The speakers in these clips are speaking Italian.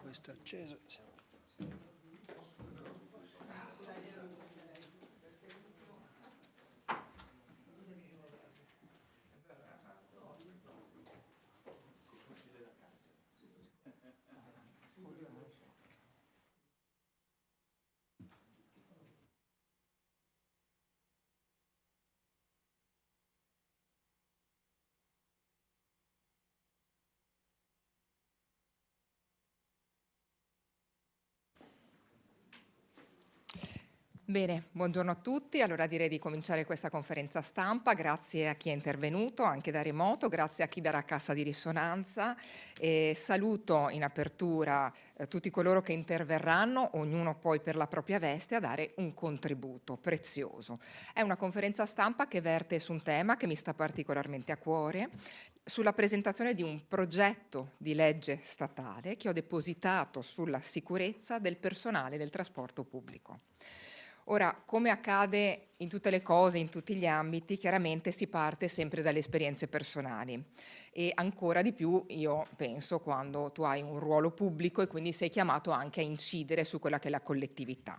Questo è acceso. Sì. Bene, buongiorno a tutti. Allora direi di cominciare questa conferenza stampa. Grazie a chi è intervenuto, anche da remoto, grazie a chi darà cassa di risonanza. Saluto in apertura tutti coloro che interverranno, ognuno poi per la propria veste, a dare un contributo prezioso. È una conferenza stampa che verte su un tema che mi sta particolarmente a cuore, sulla presentazione di un progetto di legge statale che ho depositato sulla sicurezza del personale del trasporto pubblico. Ora, come accade in tutte le cose, in tutti gli ambiti, chiaramente si parte sempre dalle esperienze personali e ancora di più, io penso, quando tu hai un ruolo pubblico e quindi sei chiamato anche a incidere su quella che è la collettività.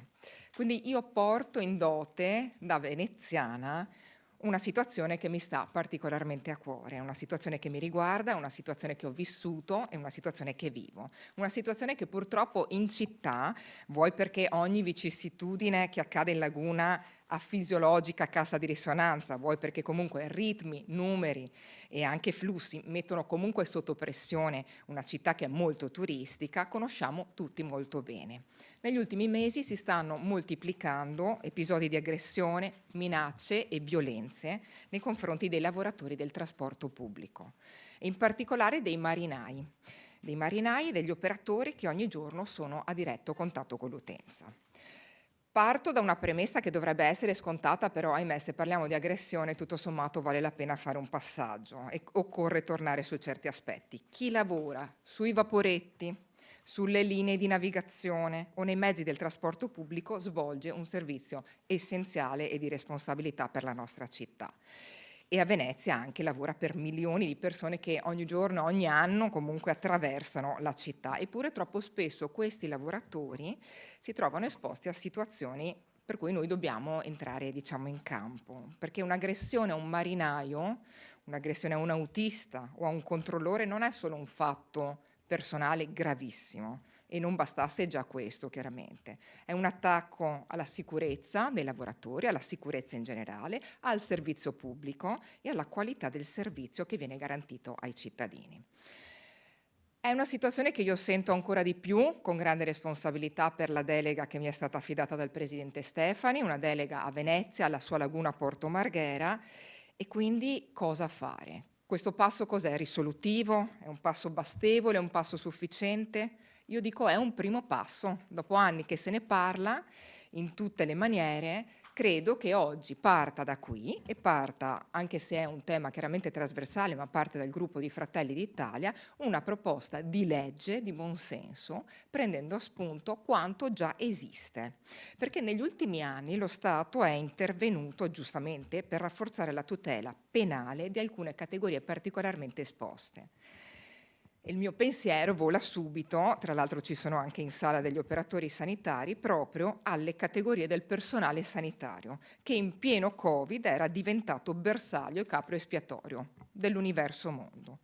Quindi io porto in dote, da veneziana, una situazione che mi sta particolarmente a cuore, è una situazione che mi riguarda, è una situazione che ho vissuto, è una situazione che vivo, una situazione che purtroppo in città, vuoi perché ogni vicissitudine che accade in laguna ha fisiologica cassa di risonanza, vuoi perché comunque ritmi, numeri e anche flussi mettono comunque sotto pressione una città che è molto turistica, conosciamo tutti molto bene. Negli ultimi mesi si stanno moltiplicando episodi di aggressione, minacce e violenze nei confronti dei lavoratori del trasporto pubblico, e in particolare dei marinai e degli operatori che ogni giorno sono a diretto contatto con l'utenza. Parto da una premessa che dovrebbe essere scontata, però ahimè se parliamo di aggressione tutto sommato vale la pena fare un passaggio e occorre tornare su certi aspetti. Chi lavora sui vaporetti, sulle linee di navigazione o nei mezzi del trasporto pubblico svolge un servizio essenziale e di responsabilità per la nostra città. E a Venezia anche lavora per milioni di persone che ogni giorno, ogni anno comunque attraversano la città. Eppure troppo spesso questi lavoratori si trovano esposti a situazioni per cui noi dobbiamo entrare, diciamo, in campo, perché un'aggressione a un marinaio, un'aggressione a un autista o a un controllore non è solo un fatto personale gravissimo, e non bastasse già questo chiaramente. È un attacco alla sicurezza dei lavoratori, alla sicurezza in generale, al servizio pubblico e alla qualità del servizio che viene garantito ai cittadini. È una situazione che io sento ancora di più con grande responsabilità per la delega che mi è stata affidata dal Presidente Stefani, una delega a Venezia, alla sua laguna Porto Marghera, e quindi cosa fare? Questo passo cos'è? Risolutivo? È un passo bastevole? È un passo sufficiente? Io dico è un primo passo. Dopo anni che se ne parla in tutte le maniere, credo che oggi parta da qui e parta, anche se è un tema chiaramente trasversale, ma parte dal gruppo di Fratelli d'Italia, una proposta di legge di buon senso, prendendo a spunto quanto già esiste. Perché negli ultimi anni lo Stato è intervenuto giustamente per rafforzare la tutela penale di alcune categorie particolarmente esposte. Il mio pensiero vola subito, tra l'altro ci sono anche in sala degli operatori sanitari, proprio alle categorie del personale sanitario, che in pieno Covid era diventato bersaglio e capro espiatorio dell'universo mondo.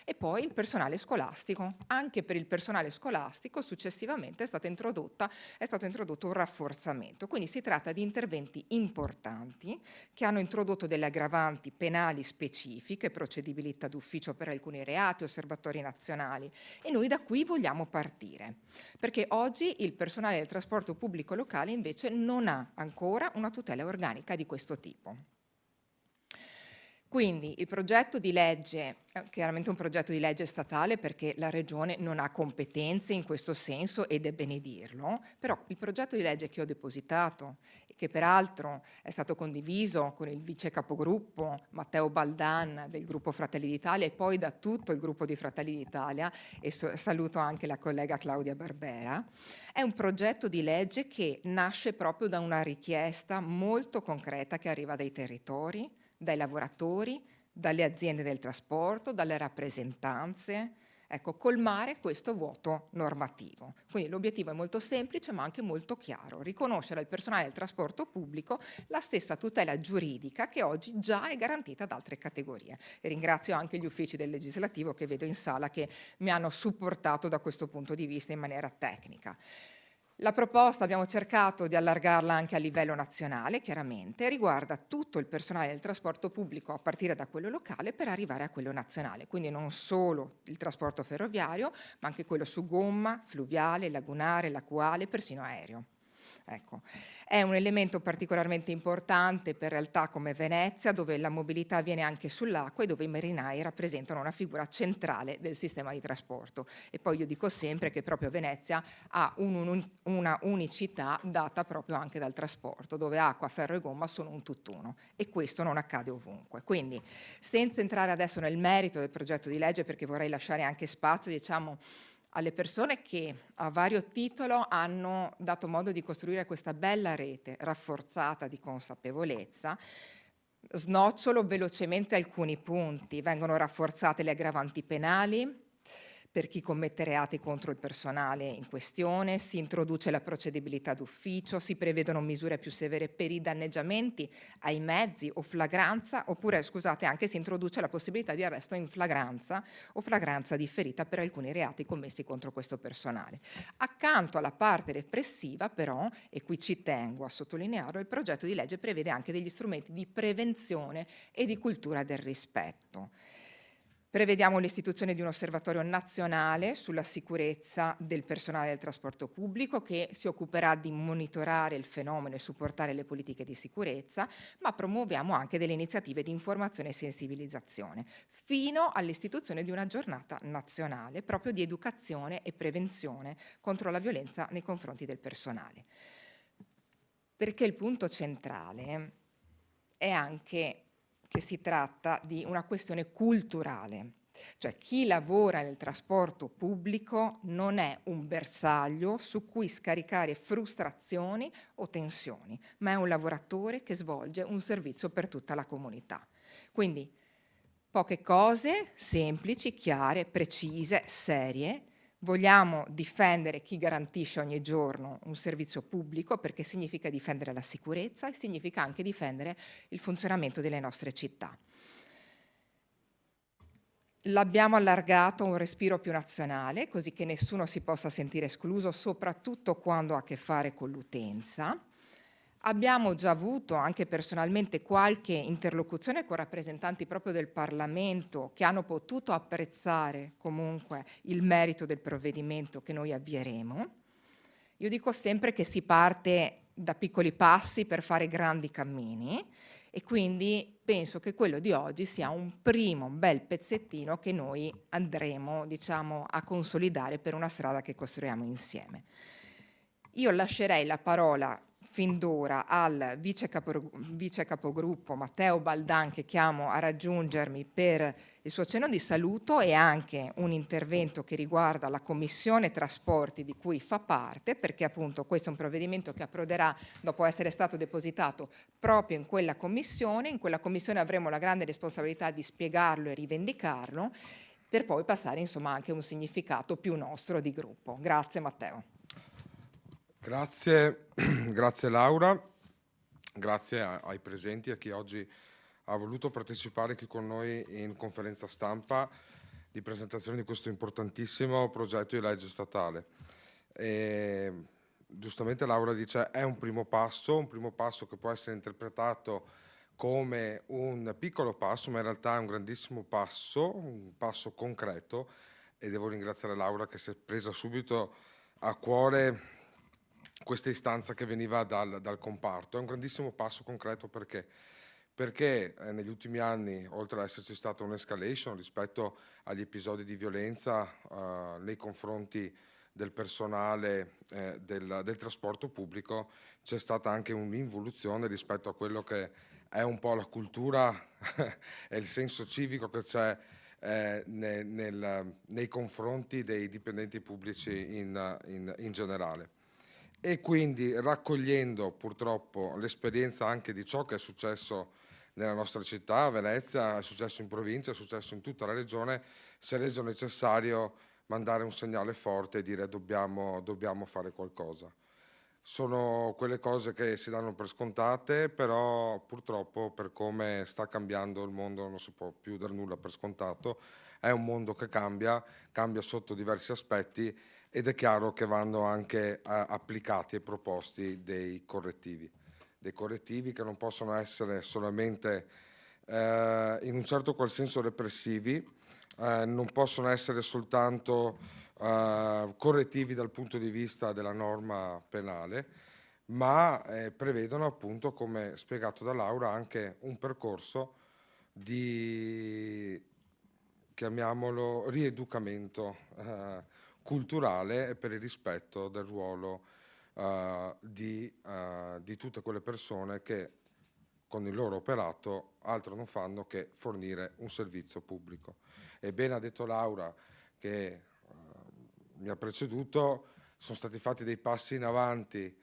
E poi il personale scolastico. Anche per il personale scolastico successivamente è stato introdotto un rafforzamento. Quindi si tratta di interventi importanti che hanno introdotto delle aggravanti penali specifiche, procedibilità d'ufficio per alcuni reati, osservatori nazionali, e noi da qui vogliamo partire, perché oggi il personale del trasporto pubblico locale invece non ha ancora una tutela organica di questo tipo. Quindi il progetto di legge è chiaramente un progetto di legge statale perché la Regione non ha competenze in questo senso ed è bene dirlo, però il progetto di legge che ho depositato e che peraltro è stato condiviso con il vice capogruppo Matteo Baldan del gruppo Fratelli d'Italia e poi da tutto il gruppo di Fratelli d'Italia, e saluto anche la collega Claudia Barbera, è un progetto di legge che nasce proprio da una richiesta molto concreta che arriva dai territori, dai lavoratori, dalle aziende del trasporto, dalle rappresentanze. Ecco, colmare questo vuoto normativo. Quindi l'obiettivo è molto semplice ma anche molto chiaro: riconoscere al personale del trasporto pubblico la stessa tutela giuridica che oggi già è garantita da altre categorie. E ringrazio anche gli uffici del legislativo che vedo in sala, che mi hanno supportato da questo punto di vista in maniera tecnica. La proposta abbiamo cercato di allargarla anche a livello nazionale, chiaramente, riguarda tutto il personale del trasporto pubblico a partire da quello locale per arrivare a quello nazionale, quindi non solo il trasporto ferroviario, ma anche quello su gomma, fluviale, lagunare, lacuale, persino aereo. Ecco, è un elemento particolarmente importante per realtà come Venezia, dove la mobilità avviene anche sull'acqua e dove i marinai rappresentano una figura centrale del sistema di trasporto. E poi io dico sempre che proprio Venezia ha una unicità data proprio anche dal trasporto, dove acqua, ferro e gomma sono un tutt'uno, e questo non accade ovunque. Quindi, senza entrare adesso nel merito del progetto di legge, perché vorrei lasciare anche spazio, diciamo, alle persone che a vario titolo hanno dato modo di costruire questa bella rete rafforzata di consapevolezza, snocciolo velocemente alcuni punti. Vengono rafforzate le aggravanti penali per chi commette reati contro il personale in questione, si introduce la procedibilità d'ufficio, si prevedono misure più severe per i danneggiamenti ai mezzi o flagranza, oppure scusate, anche si introduce la possibilità di arresto in flagranza o flagranza differita per alcuni reati commessi contro questo personale. Accanto alla parte repressiva però, e qui ci tengo a sottolinearlo, il progetto di legge prevede anche degli strumenti di prevenzione e di cultura del rispetto. Prevediamo l'istituzione di un osservatorio nazionale sulla sicurezza del personale del trasporto pubblico, che si occuperà di monitorare il fenomeno e supportare le politiche di sicurezza, ma promuoviamo anche delle iniziative di informazione e sensibilizzazione, fino all'istituzione di una giornata nazionale proprio di educazione e prevenzione contro la violenza nei confronti del personale. Perché il punto centrale è anche che si tratta di una questione culturale, cioè chi lavora nel trasporto pubblico non è un bersaglio su cui scaricare frustrazioni o tensioni, ma è un lavoratore che svolge un servizio per tutta la comunità. Quindi poche cose semplici, chiare, precise, serie. Vogliamo difendere chi garantisce ogni giorno un servizio pubblico, perché significa difendere la sicurezza e significa anche difendere il funzionamento delle nostre città. L'abbiamo allargato a un respiro più nazionale, così che nessuno si possa sentire escluso, soprattutto quando ha a che fare con l'utenza. Abbiamo già avuto anche personalmente qualche interlocuzione con rappresentanti proprio del Parlamento, che hanno potuto apprezzare comunque il merito del provvedimento che noi avvieremo. Io dico sempre che si parte da piccoli passi per fare grandi cammini, e quindi penso che quello di oggi sia un primo bel pezzettino che noi andremo, diciamo, a consolidare per una strada che costruiamo insieme. Io lascerei la parola fin d'ora al vice capogruppo Matteo Baldan, che chiamo a raggiungermi per il suo cenno di saluto e anche un intervento che riguarda la Commissione Trasporti di cui fa parte, perché appunto questo è un provvedimento che approderà dopo essere stato depositato proprio in quella commissione. In quella commissione avremo la grande responsabilità di spiegarlo e rivendicarlo, per poi passare insomma anche a un significato più nostro di gruppo. Grazie Matteo. Grazie, grazie Laura, grazie ai presenti, a chi oggi ha voluto partecipare qui con noi in conferenza stampa di presentazione di questo importantissimo progetto di legge statale. Giustamente Laura dice è un primo passo che può essere interpretato come un piccolo passo, ma in realtà è un grandissimo passo, un passo concreto, e devo ringraziare Laura che si è presa subito a cuore questa istanza che veniva dal comparto. È un grandissimo passo concreto perché negli ultimi anni, oltre ad esserci stata un'escalation rispetto agli episodi di violenza nei confronti del personale del trasporto pubblico, c'è stata anche un'involuzione rispetto a quello che è un po' la cultura e il senso civico che c'è nei confronti dei dipendenti pubblici in generale. E quindi, raccogliendo purtroppo l'esperienza anche di ciò che è successo nella nostra città, a Venezia, è successo in provincia, è successo in tutta la regione, si è reso necessario mandare un segnale forte e dire dobbiamo fare qualcosa. Sono quelle cose che si danno per scontate, però purtroppo per come sta cambiando il mondo non si può più dar nulla per scontato. È un mondo che cambia sotto diversi aspetti ed è chiaro che vanno anche applicati e proposti dei correttivi che non possono essere solamente in un certo qual senso repressivi, non possono essere soltanto correttivi dal punto di vista della norma penale, ma prevedono appunto, come spiegato da Laura, anche un percorso di, chiamiamolo, rieducamento culturale per il rispetto del ruolo di tutte quelle persone che con il loro operato altro non fanno che fornire un servizio pubblico. E bene ha detto Laura che mi ha preceduto, sono stati fatti dei passi in avanti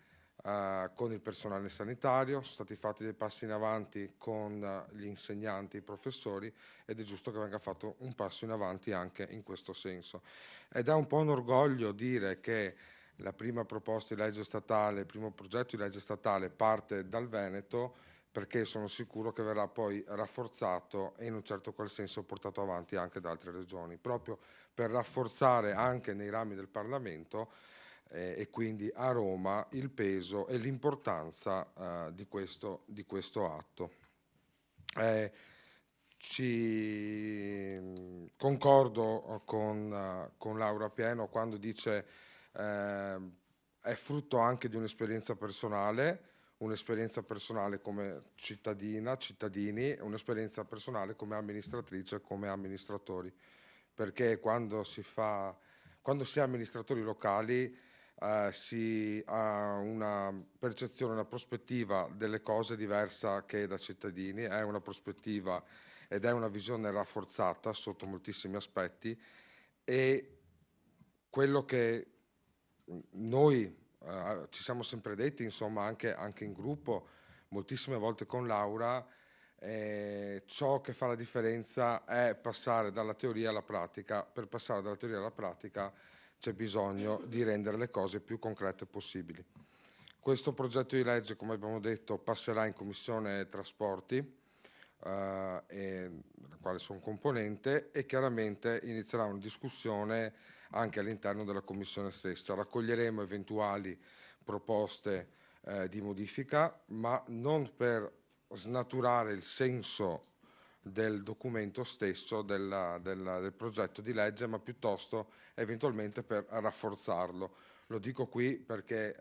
con il personale sanitario, sono stati fatti dei passi in avanti con gli insegnanti, i professori, ed è giusto che venga fatto un passo in avanti anche in questo senso. Ed è un po' un orgoglio dire che la prima proposta di legge statale, il primo progetto di legge statale parte dal Veneto, perché sono sicuro che verrà poi rafforzato e in un certo qual senso portato avanti anche da altre regioni, proprio per rafforzare anche nei rami del Parlamento e quindi a Roma il peso e l'importanza di questo atto. Concordo con Laura Pieno quando dice è frutto anche di un'esperienza personale come cittadini, un'esperienza personale come amministratrice e come amministratori, perché quando si è amministratori locali si ha una percezione, una prospettiva delle cose diversa che da cittadini, è una prospettiva ed è una visione rafforzata sotto moltissimi aspetti, e quello che noi ci siamo sempre detti, insomma, anche in gruppo, moltissime volte con Laura, ciò che fa la differenza è passare dalla teoria alla pratica. Per passare dalla teoria alla pratica c'è bisogno di rendere le cose più concrete possibili. Questo progetto di legge, come abbiamo detto, passerà in Commissione Trasporti, della quale sono componente, e chiaramente inizierà una discussione anche all'interno della Commissione stessa. Raccoglieremo eventuali proposte di modifica, ma non per snaturare il senso del documento stesso, del progetto di legge, ma piuttosto eventualmente per rafforzarlo. Lo dico qui perché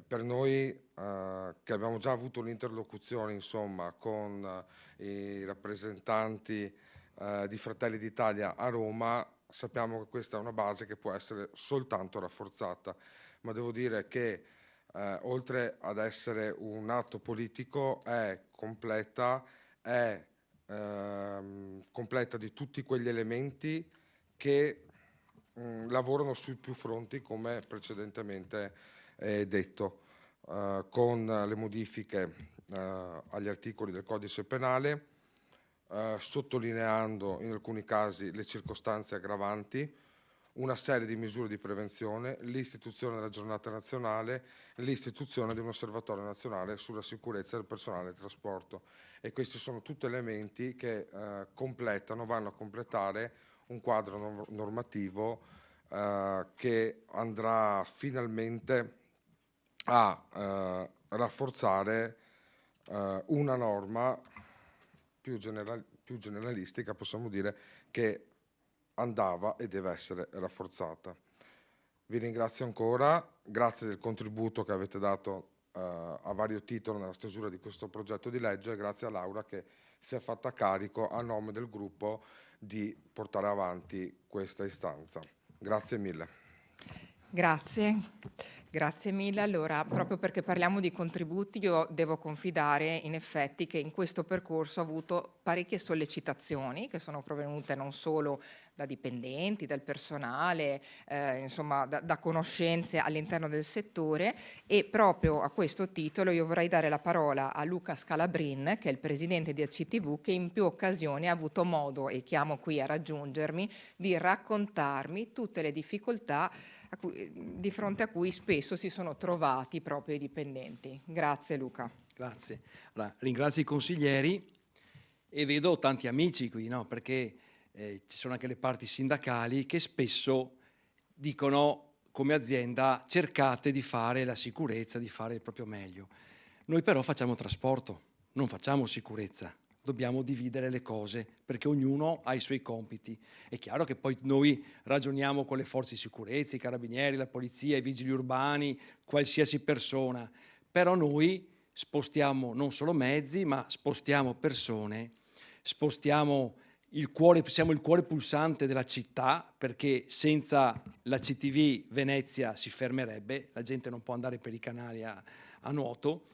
per noi che abbiamo già avuto un'interlocuzione, insomma, con i rappresentanti di Fratelli d'Italia a Roma, sappiamo che questa è una base che può essere soltanto rafforzata, ma devo dire che oltre ad essere un atto politico è completa di tutti quegli elementi che lavorano sui più fronti, come precedentemente detto, con le modifiche agli articoli del codice penale, sottolineando in alcuni casi le circostanze aggravanti, una serie di misure di prevenzione, l'istituzione della giornata nazionale, l'istituzione di un osservatorio nazionale sulla sicurezza del personale del trasporto. E questi sono tutti elementi che vanno a completare un quadro normativo che andrà finalmente a rafforzare una norma più generalistica, possiamo dire, che andava e deve essere rafforzata. Vi ringrazio ancora, grazie del contributo che avete dato a vario titolo nella stesura di questo progetto di legge, e grazie a Laura che si è fatta carico a nome del gruppo di portare avanti questa istanza. Grazie mille. Grazie mille. Allora, proprio perché parliamo di contributi, io devo confidare in effetti che in questo percorso ho avuto parecchie sollecitazioni che sono provenute non solo da dipendenti, dal personale, insomma da conoscenze all'interno del settore, e proprio a questo titolo io vorrei dare la parola a Luca Scalabrin, che è il presidente di ACTV, che in più occasioni ha avuto modo, e chiamo qui a raggiungermi, di raccontarmi tutte le difficoltà di fronte a cui spesso si sono trovati proprio i dipendenti. Grazie Luca. Grazie. Allora, ringrazio i consiglieri e vedo tanti amici qui, no? Perché ci sono anche le parti sindacali che spesso dicono come azienda cercate di fare la sicurezza, di fare il proprio meglio. Noi però facciamo trasporto, non facciamo sicurezza. Dobbiamo dividere le cose perché ognuno ha i suoi compiti. È chiaro che poi noi ragioniamo con le forze di sicurezza, i carabinieri, la polizia, i vigili urbani, qualsiasi persona, però noi spostiamo non solo mezzi, ma spostiamo persone, spostiamo il cuore, siamo il cuore pulsante della città, perché senza la CTV Venezia si fermerebbe, la gente non può andare per i canali a nuoto,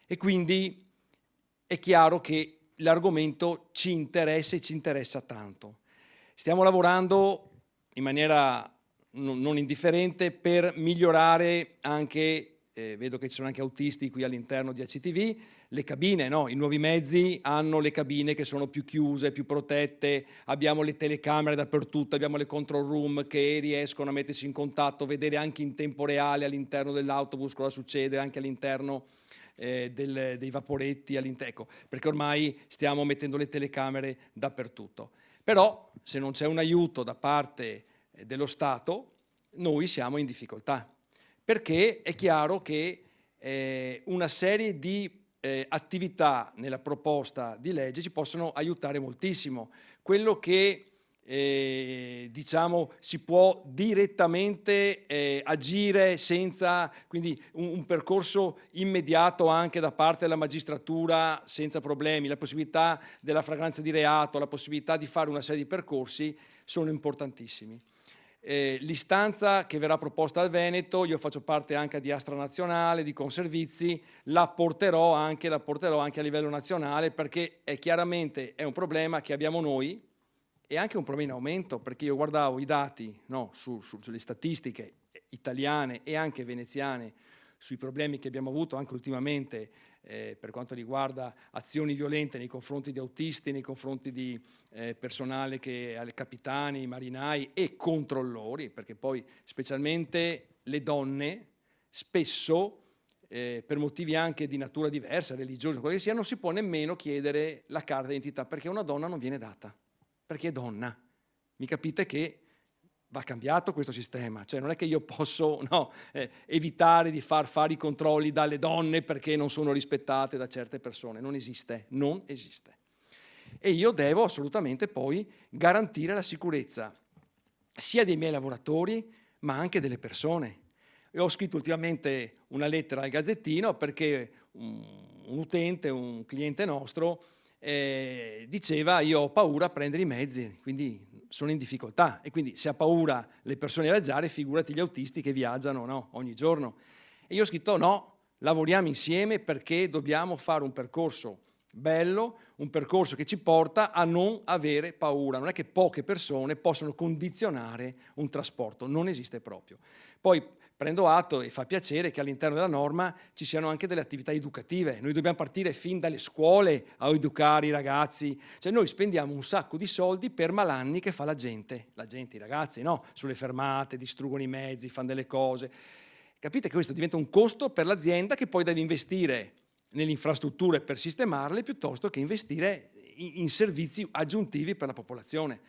e quindi è chiaro che l'argomento ci interessa e ci interessa tanto. Stiamo lavorando in maniera non indifferente per migliorare anche, vedo che ci sono anche autisti qui all'interno di ACTV, le cabine, no? I nuovi mezzi hanno le cabine che sono più chiuse, più protette, abbiamo le telecamere dappertutto, abbiamo le control room che riescono a mettersi in contatto, vedere anche in tempo reale all'interno dell'autobus cosa succede, anche all'interno dei vaporetti, ecco, perché ormai stiamo mettendo le telecamere dappertutto. Però se non c'è un aiuto da parte dello Stato, noi siamo in difficoltà, perché è chiaro che una serie di attività nella proposta di legge ci possono aiutare moltissimo. Quello che diciamo si può direttamente agire senza, quindi un percorso immediato anche da parte della magistratura senza problemi, la possibilità della flagranza di reato, la possibilità di fare una serie di percorsi sono importantissimi. L'istanza che verrà proposta al Veneto, io faccio parte anche di Astra Nazionale, di Conservizi, la porterò anche a livello nazionale, perché chiaramente è un problema che abbiamo noi, e anche un problema in aumento, perché io guardavo i dati, no, sulle statistiche italiane e anche veneziane sui problemi che abbiamo avuto anche ultimamente per quanto riguarda azioni violente nei confronti di autisti, nei confronti di personale capitani, marinai e controllori, perché poi specialmente le donne spesso per motivi anche di natura diversa, religiosa, quello che sia, non si può nemmeno chiedere la carta d'identità, perché una donna non viene data, perché è donna. Mi capite che va cambiato questo sistema, cioè non è che io posso evitare di fare i controlli dalle donne perché non sono rispettate da certe persone, non esiste. E io devo assolutamente poi garantire la sicurezza sia dei miei lavoratori ma anche delle persone. E ho scritto ultimamente una lettera al Gazzettino perché un utente, un cliente nostro, diceva io ho paura a prendere i mezzi, quindi sono in difficoltà, e quindi se ha paura le persone a viaggiare, figurati gli autisti che viaggiano ogni giorno. E io ho scritto no, lavoriamo insieme perché dobbiamo fare un percorso bello, un percorso che ci porta a non avere paura. Non è che poche persone possono condizionare un trasporto, non esiste proprio. Poi prendo atto e fa piacere che all'interno della norma ci siano anche delle attività educative. Noi dobbiamo partire fin dalle scuole a educare i ragazzi. Cioè noi spendiamo un sacco di soldi per malanni che fa la gente, i ragazzi, no? Sulle fermate, distruggono i mezzi, fanno delle cose. Capite che questo diventa un costo per l'azienda che poi deve investire nelle infrastrutture per sistemarle piuttosto che investire in servizi aggiuntivi per la popolazione.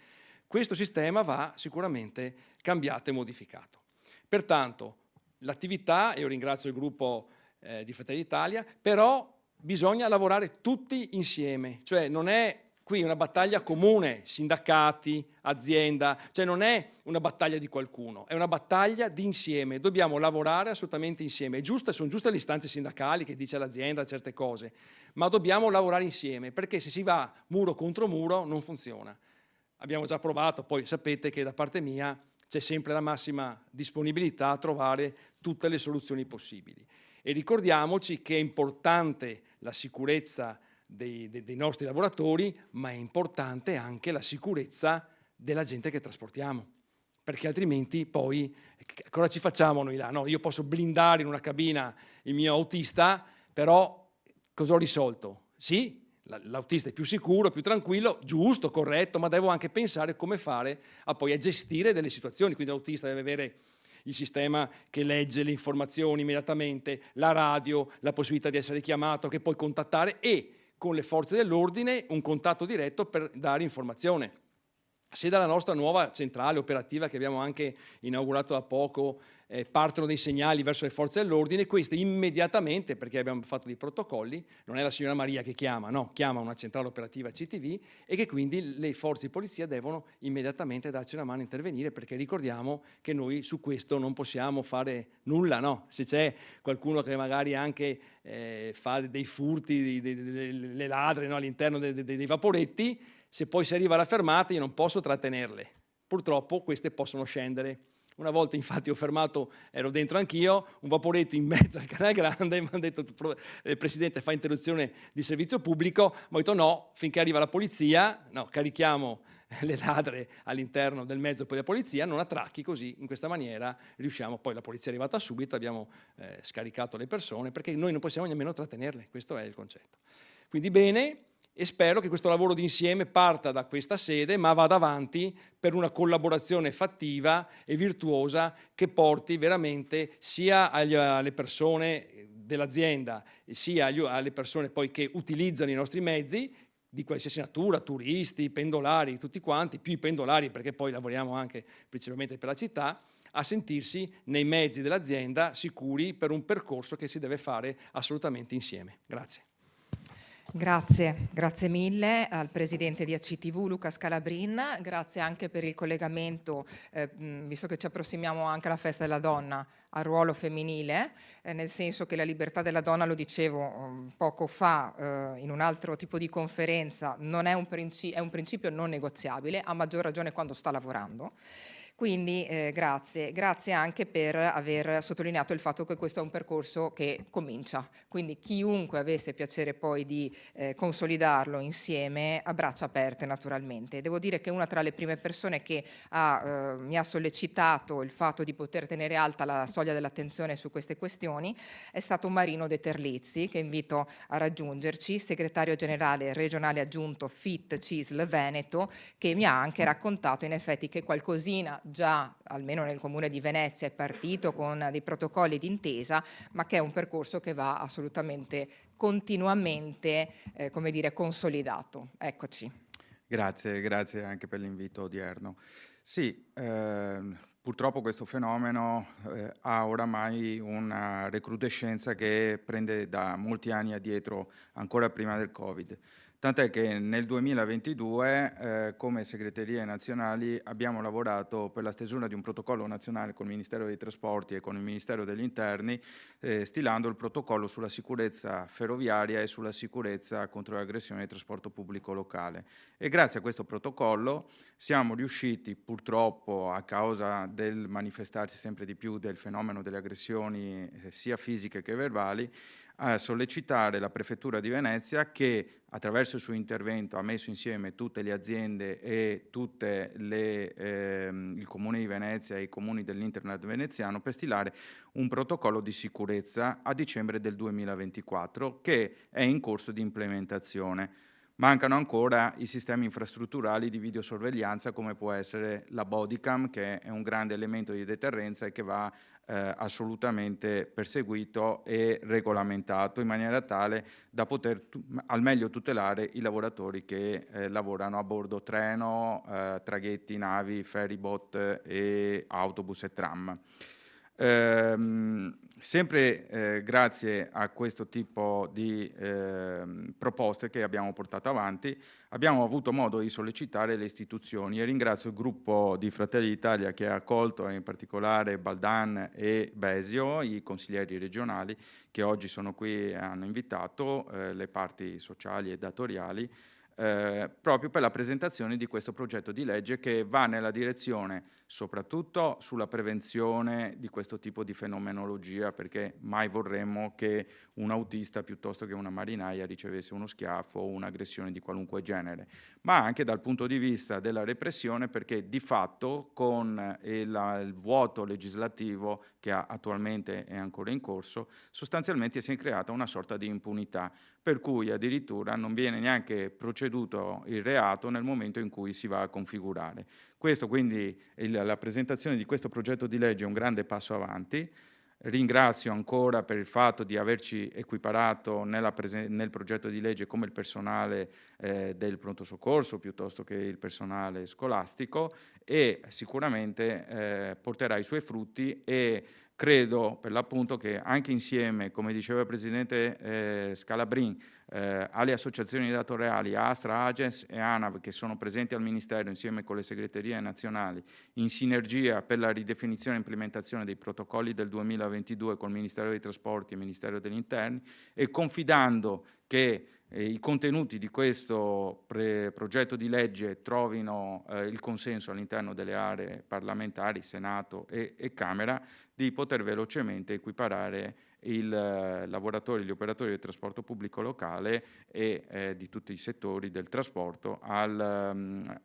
Questo sistema va sicuramente cambiato e modificato. Pertanto l'attività, e io ringrazio il gruppo di Fratelli d'Italia, però bisogna lavorare tutti insieme, cioè non è qui una battaglia comune, sindacati, azienda, cioè non è una battaglia di qualcuno, è una battaglia di insieme, dobbiamo lavorare assolutamente insieme. Sono giuste le istanze sindacali che dice l'azienda certe cose, ma dobbiamo lavorare insieme, perché se si va muro contro muro non funziona. Abbiamo già provato, poi sapete che da parte mia c'è sempre la massima disponibilità a trovare tutte le soluzioni possibili. E ricordiamoci che è importante la sicurezza dei nostri lavoratori, ma è importante anche la sicurezza della gente che trasportiamo, perché altrimenti poi cosa ci facciamo noi là? No, io posso blindare in una cabina il mio autista, però cosa ho risolto? Sì, l'autista è più sicuro, più tranquillo, giusto, corretto, ma devo anche pensare come fare poi a gestire delle situazioni, quindi l'autista deve avere il sistema che legge le informazioni immediatamente, la radio, la possibilità di essere chiamato, che puoi contattare, e con le forze dell'ordine un contatto diretto per dare informazione. Se dalla nostra nuova centrale operativa, che abbiamo anche inaugurato da poco, partono dei segnali verso le forze dell'ordine, queste immediatamente, perché abbiamo fatto dei protocolli, non è la signora Maria che chiama, no, chiama una centrale operativa CTV, e che quindi le forze di polizia devono immediatamente darci una mano a intervenire, perché ricordiamo che noi su questo non possiamo fare nulla, no? Se c'è qualcuno che magari anche fa dei furti, le ladre, no, all'interno dei vaporetti, se poi si arriva alla fermata io non posso trattenerle. Purtroppo queste possono scendere. Una volta infatti ho fermato, ero dentro anch'io, un vaporetto in mezzo al Canale Grande, e mi hanno detto Presidente fa interruzione di servizio pubblico, ma ho detto no, finché arriva la polizia, no, carichiamo le ladre all'interno del mezzo poi la polizia, non attracchi, così in questa maniera riusciamo, poi la polizia è arrivata subito, abbiamo scaricato le persone, perché noi non possiamo nemmeno trattenerle, questo è il concetto. Quindi bene, e spero che questo lavoro d'insieme parta da questa sede, ma vada avanti per una collaborazione fattiva e virtuosa che porti veramente sia alle persone dell'azienda, sia alle persone poi che utilizzano i nostri mezzi, di qualsiasi natura, turisti, pendolari, tutti quanti, più i pendolari perché poi lavoriamo anche principalmente per la città, a sentirsi nei mezzi dell'azienda sicuri per un percorso che si deve fare assolutamente insieme. Grazie. Grazie mille al presidente di ACTV Luca Scalabrin, grazie anche per il collegamento, visto che ci approssimiamo anche alla festa della donna, al ruolo femminile, nel senso che la libertà della donna, lo dicevo poco fa in un altro tipo di conferenza, non è un principio non negoziabile, a maggior ragione quando sta lavorando. Quindi grazie anche per aver sottolineato il fatto che questo è un percorso che comincia, quindi chiunque avesse piacere poi di consolidarlo insieme a braccia aperte naturalmente. Devo dire che una tra le prime persone che mi ha sollecitato il fatto di poter tenere alta la soglia dell'attenzione su queste questioni è stato Marino De Terlizzi, che invito a raggiungerci, segretario generale regionale aggiunto FIT CISL Veneto, che mi ha anche raccontato in effetti che qualcosina già, almeno nel comune di Venezia, è partito con dei protocolli d'intesa, ma che è un percorso che va assolutamente continuamente, consolidato. Eccoci. Grazie anche per l'invito odierno. Sì, purtroppo questo fenomeno ha oramai una recrudescenza che prende da molti anni addietro, ancora prima del Covid. Tant'è che nel 2022 come segreterie nazionali abbiamo lavorato per la stesura di un protocollo nazionale col Ministero dei Trasporti e con il Ministero degli Interni, stilando il protocollo sulla sicurezza ferroviaria e sulla sicurezza contro le aggressioni al trasporto pubblico locale. E grazie a questo protocollo siamo riusciti, purtroppo a causa del manifestarsi sempre di più del fenomeno delle aggressioni sia fisiche che verbali, a sollecitare la Prefettura di Venezia, che attraverso il suo intervento ha messo insieme tutte le aziende e tutte il Comune di Venezia e i comuni dell'Internet veneziano per stilare un protocollo di sicurezza a dicembre del 2024 che è in corso di implementazione. Mancano ancora i sistemi infrastrutturali di videosorveglianza come può essere la bodycam, che è un grande elemento di deterrenza e che va assolutamente perseguito e regolamentato in maniera tale da poter al meglio tutelare i lavoratori che lavorano a bordo treno, traghetti, navi, ferryboat e autobus e tram. Sempre grazie a questo tipo di proposte che abbiamo portato avanti, abbiamo avuto modo di sollecitare le istituzioni e ringrazio il gruppo di Fratelli d'Italia che ha accolto, in particolare Baldan e Besio, i consiglieri regionali che oggi sono qui e hanno invitato le parti sociali e datoriali proprio per la presentazione di questo progetto di legge che va nella direzione soprattutto sulla prevenzione di questo tipo di fenomenologia, perché mai vorremmo che un autista piuttosto che una marinaia ricevesse uno schiaffo o un'aggressione di qualunque genere, ma anche dal punto di vista della repressione, perché di fatto con il vuoto legislativo che attualmente è ancora in corso, sostanzialmente si è creata una sorta di impunità, per cui addirittura non viene neanche proceduto il reato nel momento in cui si va a configurare. Questo quindi, la presentazione di questo progetto di legge è un grande passo avanti. Ringrazio ancora per il fatto di averci equiparato nel progetto di legge come il personale del pronto soccorso piuttosto che il personale scolastico, e sicuramente porterà i suoi frutti, e credo per l'appunto che anche insieme, come diceva il Presidente Scalabrin, alle associazioni datoriali, Astra, Agens e ANAV, che sono presenti al Ministero insieme con le segreterie nazionali, in sinergia per la ridefinizione e implementazione dei protocolli del 2022 col Ministero dei Trasporti e il Ministero degli Interni, e confidando che i contenuti di questo progetto di legge trovino il consenso all'interno delle aree parlamentari, Senato e Camera, di poter velocemente equiparare i lavoratori, gli operatori del trasporto pubblico locale e di tutti i settori del trasporto al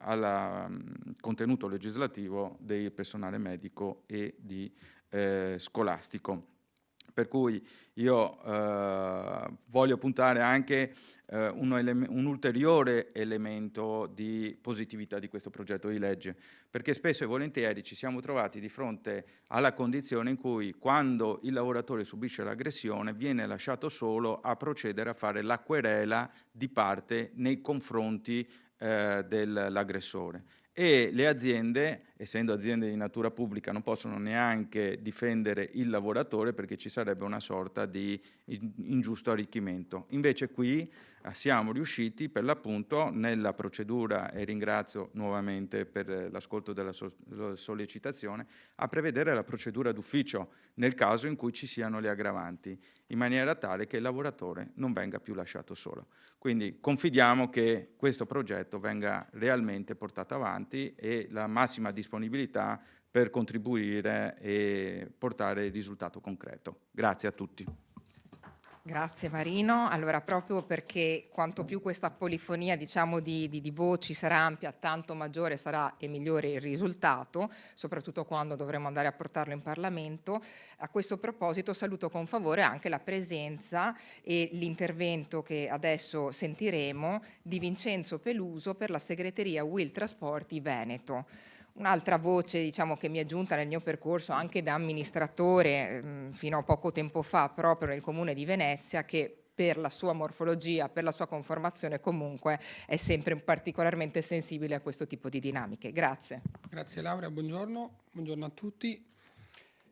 contenuto legislativo del personale medico e scolastico. Per cui io voglio puntare anche un ulteriore elemento di positività di questo progetto di legge, perché spesso e volentieri ci siamo trovati di fronte alla condizione in cui, quando il lavoratore subisce l'aggressione, viene lasciato solo a procedere a fare la querela di parte nei confronti dell'aggressore. E le aziende, essendo aziende di natura pubblica, non possono neanche difendere il lavoratore, perché ci sarebbe una sorta di ingiusto arricchimento. Invece qui siamo riusciti per l'appunto nella procedura, e ringrazio nuovamente per l'ascolto della sollecitazione, a prevedere la procedura d'ufficio nel caso in cui ci siano le aggravanti, in maniera tale che il lavoratore non venga più lasciato solo. Quindi confidiamo che questo progetto venga realmente portato avanti, e la massima disponibilità per contribuire e portare il risultato concreto. Grazie a tutti. Grazie Marino. Allora, proprio perché quanto più questa polifonia, diciamo, di voci sarà ampia, tanto maggiore sarà e migliore il risultato, soprattutto quando dovremo andare a portarlo in Parlamento. A questo proposito saluto con favore anche la presenza e l'intervento che adesso sentiremo di Vincenzo Peluso per la segreteria Will Trasporti Veneto. Un'altra voce, diciamo, che mi è giunta nel mio percorso anche da amministratore fino a poco tempo fa proprio nel Comune di Venezia, che per la sua morfologia, per la sua conformazione comunque è sempre particolarmente sensibile a questo tipo di dinamiche. Grazie. Grazie Laura, buongiorno a tutti.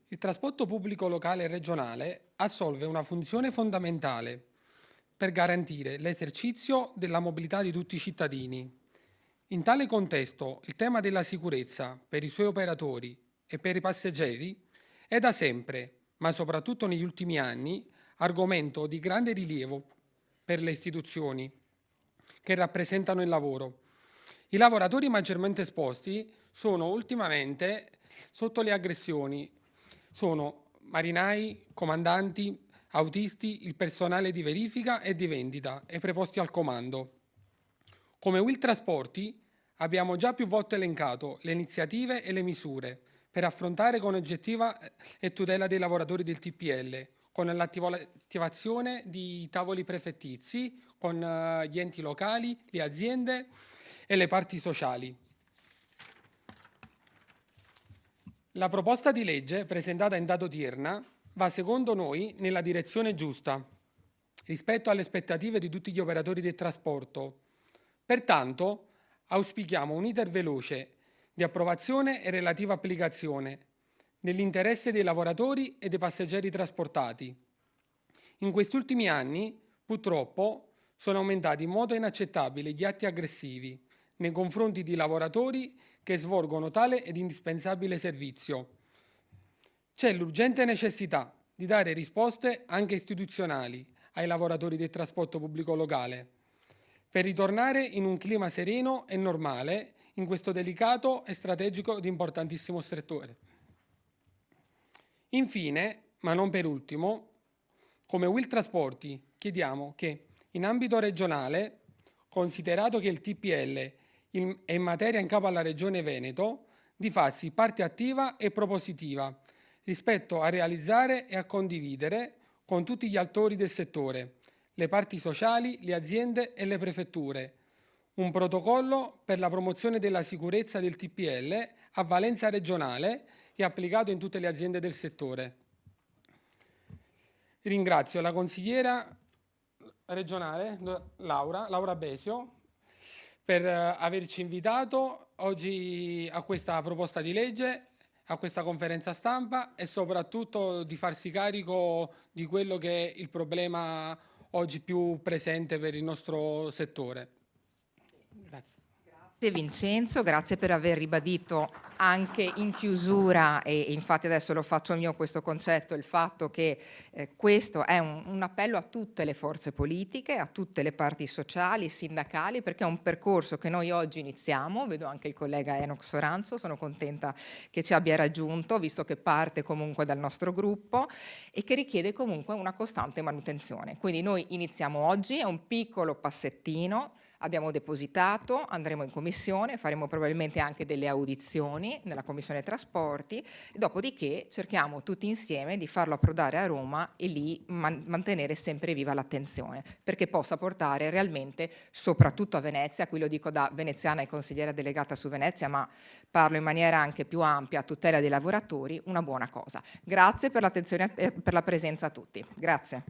Il trasporto pubblico locale e regionale assolve una funzione fondamentale per garantire l'esercizio della mobilità di tutti i cittadini. In tale contesto, il tema della sicurezza per i suoi operatori e per i passeggeri è da sempre, ma soprattutto negli ultimi anni, argomento di grande rilievo per le istituzioni che rappresentano il lavoro. I lavoratori maggiormente esposti sono ultimamente sotto le aggressioni. Sono marinai, comandanti, autisti, il personale di verifica e di vendita e preposti al comando. Come Will Trasporti abbiamo già più volte elencato le iniziative e le misure per affrontare con oggettiva e tutela dei lavoratori del TPL, con l'attivazione di tavoli prefettizi, con gli enti locali, le aziende e le parti sociali. La proposta di legge presentata in data odierna va secondo noi nella direzione giusta rispetto alle aspettative di tutti gli operatori del trasporto. Pertanto auspichiamo un iter veloce di approvazione e relativa applicazione nell'interesse dei lavoratori e dei passeggeri trasportati. In questi ultimi anni, purtroppo, sono aumentati in modo inaccettabile gli atti aggressivi nei confronti di lavoratori che svolgono tale ed indispensabile servizio. C'è l'urgente necessità di dare risposte anche istituzionali ai lavoratori del trasporto pubblico locale, per ritornare in un clima sereno e normale in questo delicato e strategico di importantissimo settore. Infine, ma non per ultimo, come Will Trasporti chiediamo che in ambito regionale, considerato che il TPL è in materia in capo alla Regione Veneto, di farsi parte attiva e propositiva rispetto a realizzare e a condividere con tutti gli attori del settore, le parti sociali, le aziende e le prefetture, un protocollo per la promozione della sicurezza del TPL a valenza regionale e applicato in tutte le aziende del settore. Ringrazio la consigliera regionale Laura Besio per averci invitato oggi a questa proposta di legge, a questa conferenza stampa e soprattutto di farsi carico di quello che è il problema oggi più presente per il nostro settore. Grazie. Grazie Vincenzo, grazie per aver ribadito anche in chiusura, e infatti adesso lo faccio mio questo concetto, il fatto che questo è un appello a tutte le forze politiche, a tutte le parti sociali, sindacali, perché è un percorso che noi oggi iniziamo. Vedo anche il collega Enoch Soranzo, sono contenta che ci abbia raggiunto, visto che parte comunque dal nostro gruppo e che richiede comunque una costante manutenzione. Quindi noi iniziamo oggi, è un piccolo passettino. Abbiamo depositato, andremo in commissione, faremo probabilmente anche delle audizioni nella commissione trasporti, dopodiché cerchiamo tutti insieme di farlo approdare a Roma e lì mantenere sempre viva l'attenzione, perché possa portare realmente, soprattutto a Venezia, qui lo dico da veneziana e consigliera delegata su Venezia, ma parlo in maniera anche più ampia, a tutela dei lavoratori, una buona cosa. Grazie per l'attenzione e per la presenza a tutti. Grazie.